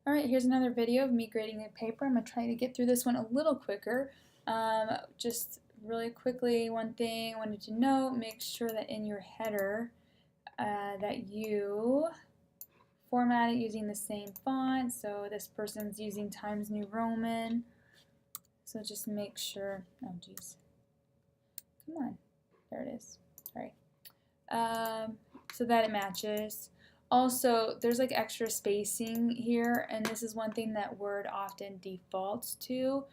Alright, here's another video of me grading a paper. I'm going to try to get through this one a little quicker. Just really quickly, one thing I wanted to note, make sure that in your header that you format it using the same font. So this person's using Times New Roman. So just make sure, oh geez, come on, there it is, sorry. So that it matches. Also, there's like extra spacing here, and this is one thing that Word often defaults to.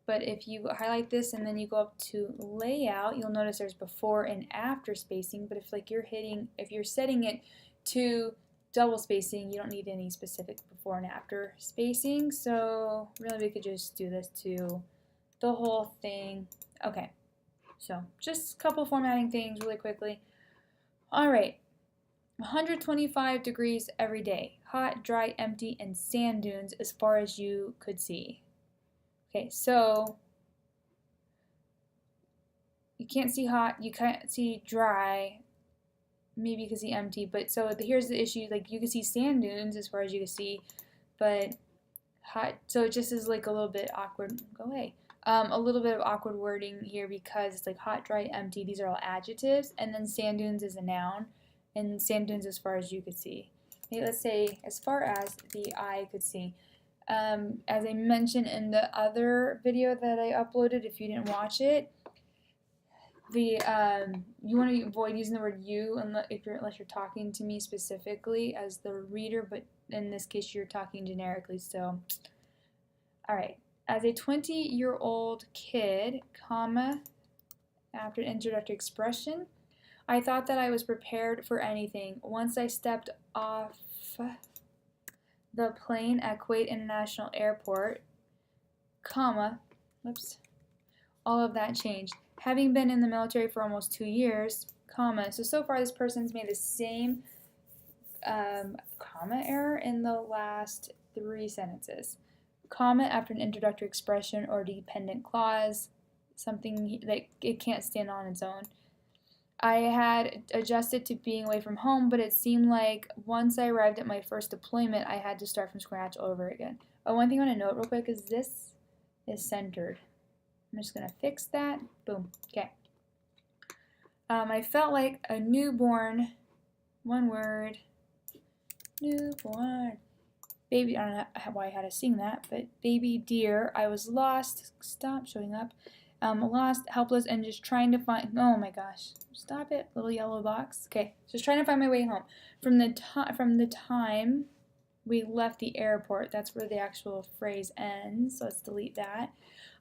But if you highlight this and then you go up to layout, you'll notice there's before and after spacing. But if you're setting it to double spacing, you don't need any specific before and after spacing. So really we could just do this to the whole thing. Okay, so just a couple formatting things really quickly. Alright, 125 degrees every day. Hot, dry, empty, and sand dunes as far as you could see. Okay, so you can't see hot, you can't see dry, maybe you can see empty, but so here's the issue, like you can see sand dunes as far as you can see, but hot, so it just is like a little bit awkward, go away. A little bit of awkward wording here because it's like hot, dry, empty, these are all adjectives, and then sand dunes is a noun, and sand dunes as far as you could see. Okay, let's say as far as the eye could see. As I mentioned in the other video that I uploaded, if you didn't watch it, you want to avoid using the word you unless you're talking to me specifically as the reader, but in this case you're talking generically. So, all right. As a 20-year-old kid, comma, after an introductory expression, I thought that I was prepared for anything. Once I stepped off the plane at Kuwait International Airport, comma, whoops, all of that changed. Having been in the military for almost 2 years, comma, so far this person's made the same comma error in the last 3 sentences. Comma after an introductory expression or dependent clause, something that it can't stand on its own. I had adjusted to being away from home, but it seemed like once I arrived at my first deployment, I had to start from scratch all over again. Oh, one thing I want to note real quick is this is centered. I'm just going to fix that. Boom. Okay. I felt like a newborn, one word, newborn. Baby, I don't know why I had to sing that, but baby dear, I was lost. Stop showing up. Lost, helpless, and just trying to find, oh my gosh, stop it, little yellow box. Okay, just trying to find my way home. From the time we left the airport, that's where the actual phrase ends, so let's delete that.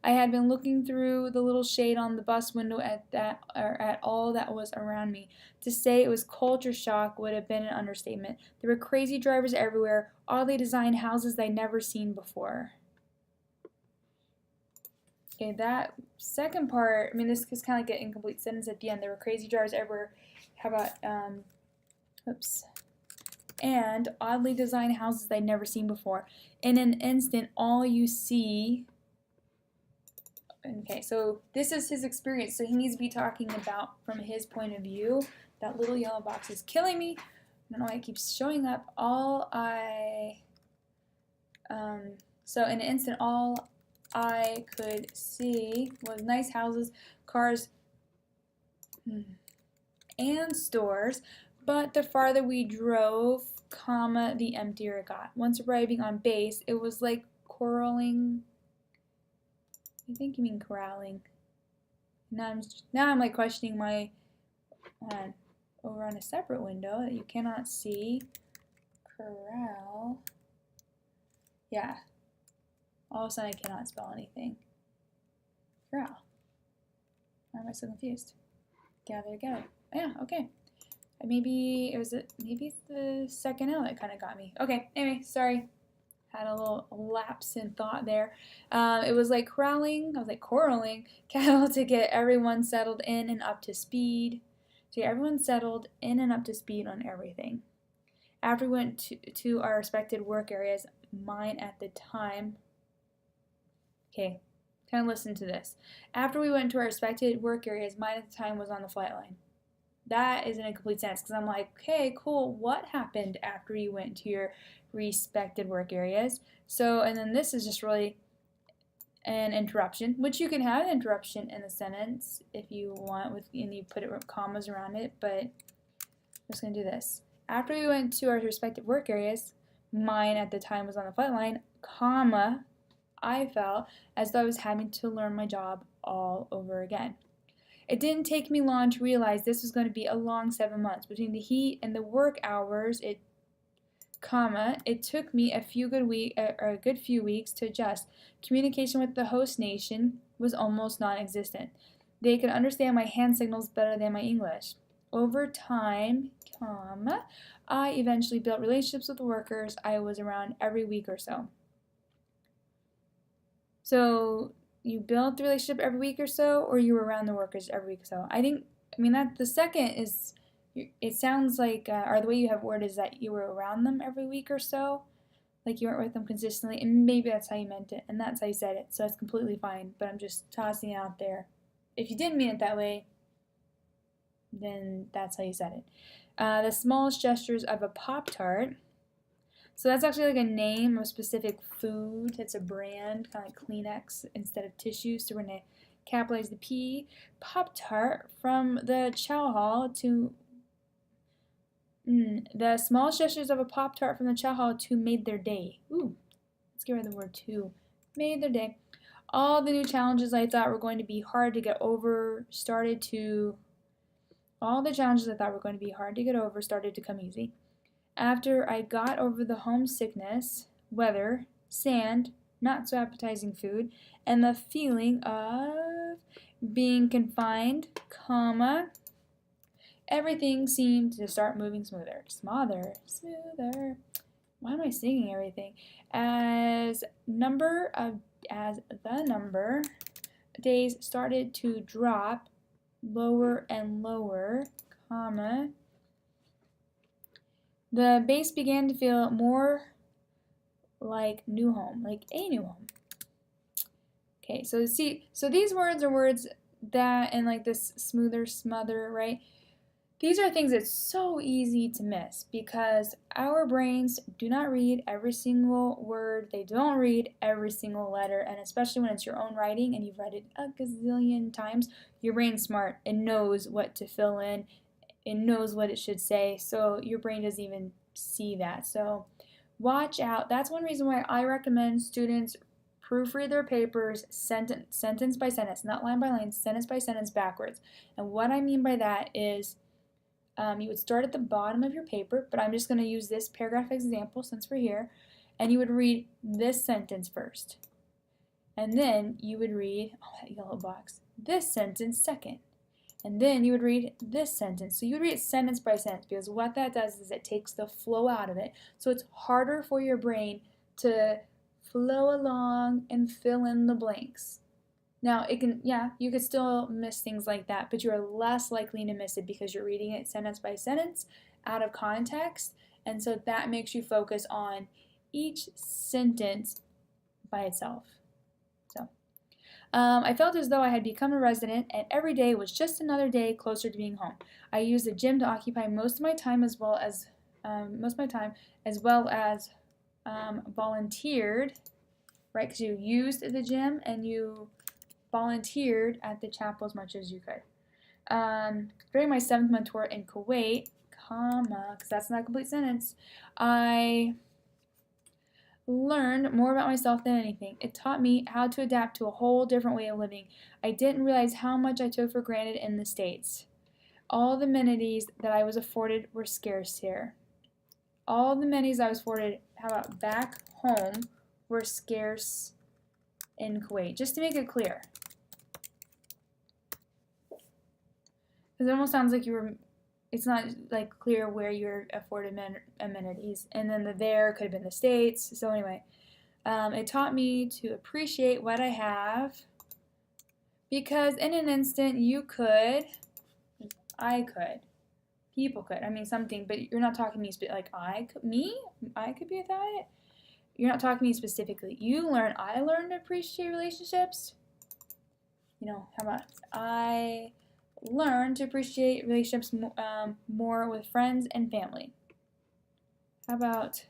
I had been looking through the little shade on the bus window at all that was around me. To say it was culture shock would have been an understatement. There were crazy drivers everywhere, oddly designed houses I'd never seen before. Okay, that second part, I mean, this is kind of like an incomplete sentence at the end. There were crazy drivers everywhere. How about, oops. And oddly designed houses I'd never seen before. In an instant, all you see. Okay, so this is his experience. So he needs to be talking about from his point of view. That little yellow box is killing me. I don't know why it keeps showing up. So in an instant, all I could see was nice houses, cars, and stores, but the farther we drove, comma, the emptier it got. Once arriving on base, it was like corralling. I think you mean corralling. Now I'm like questioning my, over on a separate window that you cannot see. Corral. Yeah. All of a sudden I cannot spell anything. Corral. Why am I so confused? Gather. Yeah, okay. Maybe it's the second L that kind of got me. Okay, anyway, sorry. Had a little lapse in thought there. It was like corralling cattle to get everyone settled in and up to speed. So everyone settled in and up to speed on everything. After we went to our respected work areas, mine at the time. Okay, kind of listen to this. After we went to our respected work areas, mine at the time was on the flight line. That is in a complete sense because I'm like, okay, cool, what happened after you went to your respected work areas. So, and then this is just really an interruption, which you can have an interruption in a sentence if you want, and you put it with commas around it, but I'm just going to do this. After we went to our respective work areas, mine at the time was on the flight line, comma, I felt as though I was having to learn my job all over again. It didn't take me long to realize this was going to be a long 7 months. Between the heat and the work hours, it took me a good few weeks to adjust. Communication with the host nation was almost non-existent. They could understand my hand signals better than my English. Over time, I eventually built relationships with the workers I was around every week or so. So you built the relationship every week or so, or you were around the workers every week or so? I mean that the second is, it sounds like, or the way you have worded is that you were around them every week or so, like you weren't with them consistently, and maybe that's how you meant it, and that's how you said it, so it's completely fine, but I'm just tossing it out there. If you didn't mean it that way, then that's how you said it. The smallest gestures of a Pop-Tart. So that's actually like a name of a specific food. It's a brand, kind of like Kleenex instead of tissue. So we're going to capitalize the P. Pop-Tart from the chow hall to... the smallest gestures of a Pop-Tart from the chow hall to made their day. Ooh, let's get rid of the word to. Made their day. All the new challenges I thought were going to be hard to get over started to come easy. After I got over the homesickness, weather, sand, not so appetizing food, and the feeling of being confined, everything seemed to start moving smoother. Smoother. Why am I singing everything? As the number of days started to drop lower and lower, the base began to feel more like new home, like a new home. Okay, so these words are words that, and like this smoother, smother, right? These are things that's so easy to miss because our brains do not read every single word. They don't read every single letter, and especially when it's your own writing and you've read it a gazillion times, your brain's smart and knows what to fill in. It knows what it should say, so your brain doesn't even see that. So watch out. That's one reason why I recommend students proofread their papers sentence by sentence, not line by line, sentence by sentence backwards. And what I mean by that is you would start at the bottom of your paper, but I'm just going to use this paragraph example since we're here, and you would read this sentence first. And then you would read, that yellow box, this sentence second. And then you would read this sentence. So you would read it sentence by sentence because what that does is it takes the flow out of it. So it's harder for your brain to flow along and fill in the blanks. Now, you could still miss things like that, but you're less likely to miss it because you're reading it sentence by sentence out of context. And so that makes you focus on each sentence by itself. I felt as though I had become a resident, and every day was just another day closer to being home. I used the gym to occupy most of my time, as well as volunteered, right? Because you used the gym and you volunteered at the chapel as much as you could. During my 7th month tour in Kuwait, because that's not a complete sentence, I learned more about myself than anything. It taught me how to adapt to a whole different way of living. I didn't realize how much I took for granted in the States. All the amenities that I was afforded were scarce here. All the amenities I was afforded, how about back home, were scarce in Kuwait. Just to make it clear. Because it almost sounds like it's not like clear where you're afforded amenities, and then the there could have been the States. So anyway, it taught me to appreciate what I have, because in an instant I could, people could, I mean something, but you're not talking to me like I could be without it. You're not talking to me specifically. I learned to appreciate relationships. How about I learn to appreciate relationships more with friends and family. How about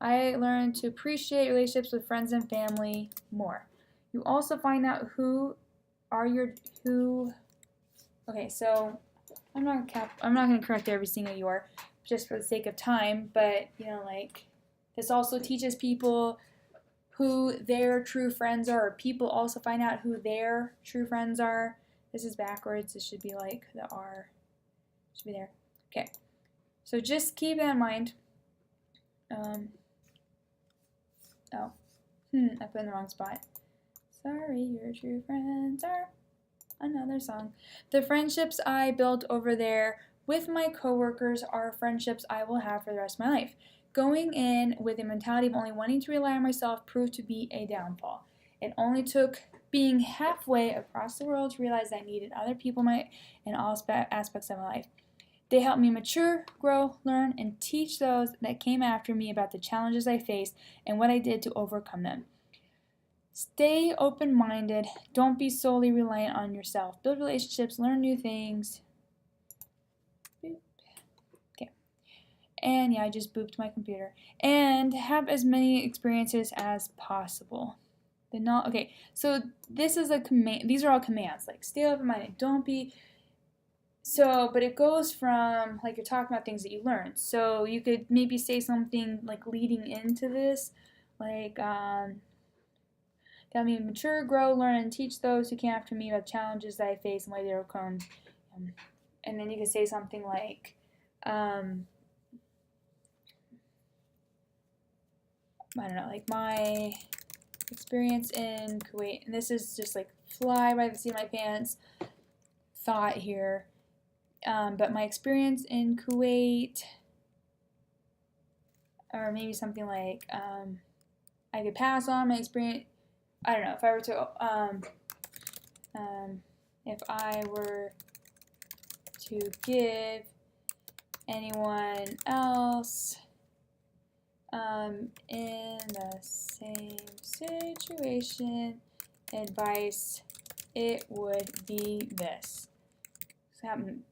I learned to appreciate relationships with friends and family more. You also find out okay, so I'm not gonna correct every single your just for the sake of time, but you know, like this also teaches people who their true friends are, or people also find out who their true friends are. This is backwards. This should be like the R should be there. Okay, so just keep that in mind. Oh, I put in the wrong spot. Sorry, your true friends are another song. The friendships I built over there with my coworkers are friendships I will have for the rest of my life. Going in with a mentality of only wanting to rely on myself proved to be a downfall. It only took being halfway across the world to realize I needed other people in all aspects of my life. They helped me mature, grow, learn, and teach those that came after me about the challenges I faced and what I did to overcome them. Stay open-minded. Don't be solely reliant on yourself. Build relationships, learn new things. Boop. Okay. And yeah, I just booped my computer. And have as many experiences as possible. Okay, so this is a command. These are all commands. Like stay open-minded. Don't be. So, but it goes from like you're talking about things that you learned. So you could maybe say something like leading into this, like Got me to mature, grow, learn, and teach those who came after me about challenges that I face and why they overcome. And then you could say something like, I don't know, like my experience in Kuwait. And this is just like fly by the seat of my pants thought here. But my experience in Kuwait, or maybe something like, I could pass on my experience. I don't know, if I were to give anyone else in the same situation advice, it would be this.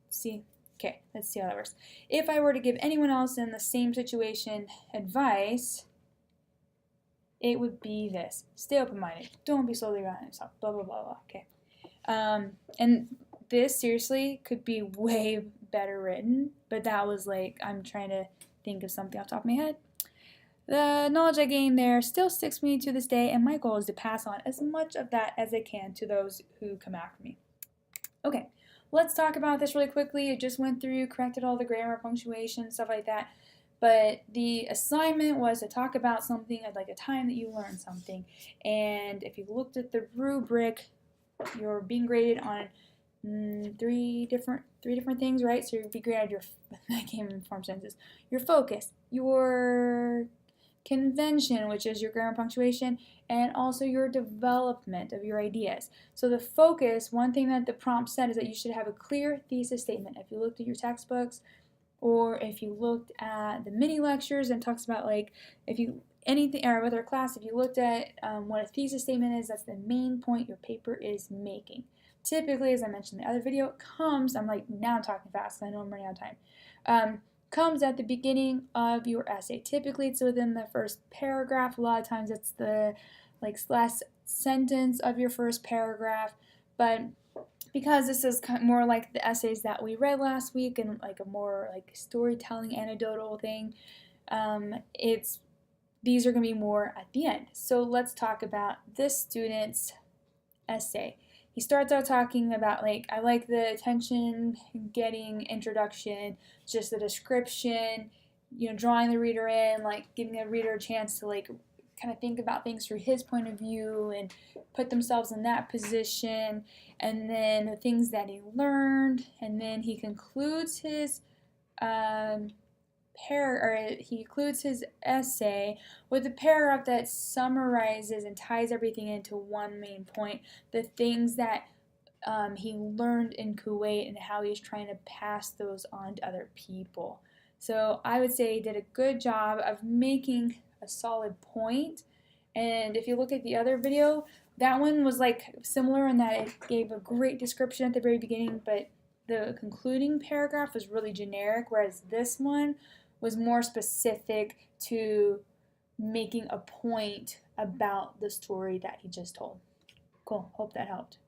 See? Okay, let's see how that works. If I were to give anyone else in the same situation advice, it would be this. Stay open-minded. Don't be solely reliant on yourself. Blah, blah, blah, blah. Okay. And this, seriously, could be way better written, but that was like, I'm trying to think of something off the top of my head. The knowledge I gained there still sticks with me to this day, and my goal is to pass on as much of that as I can to those who come after me. Okay, let's talk about this really quickly. I just went through, corrected all the grammar, punctuation, stuff like that. But the assignment was to talk about something at like a time that you learned something. And if you looked at the rubric, you're being graded on three different things, right? So you'd be graded your I can't even form sentences. Your focus, your convention, which is your grammar, punctuation, and also your development of your ideas. So the focus, one thing that the prompt said is that you should have a clear thesis statement. If you looked at your textbooks, or if you looked at the mini lectures and talks about like if you anything or with our class, if you looked at what a thesis statement is, that's the main point your paper is making. Typically, as I mentioned in the other video, it comes, now I'm talking fast, I know I'm running out of time, comes at the beginning of your essay. Typically, it's within the first paragraph. A lot of times it's the last sentence of your first paragraph, but because this is more like the essays that we read last week and like a more like storytelling anecdotal thing, these are going to be more at the end. So let's talk about this student's essay. He starts out talking about I like the attention getting introduction, just the description, drawing the reader in, giving the reader a chance to kind of think about things through his point of view and put themselves in that position, and then the things that he learned, and then he concludes his essay with a paragraph that summarizes and ties everything into one main point, the things that he learned in Kuwait and how he's trying to pass those on to other people. So I would say he did a good job of making a solid point. And if you look at the other video, that one was similar in that it gave a great description at the very beginning, but the concluding paragraph was really generic, whereas this one was more specific to making a point about the story that he just told. Cool, hope that helped.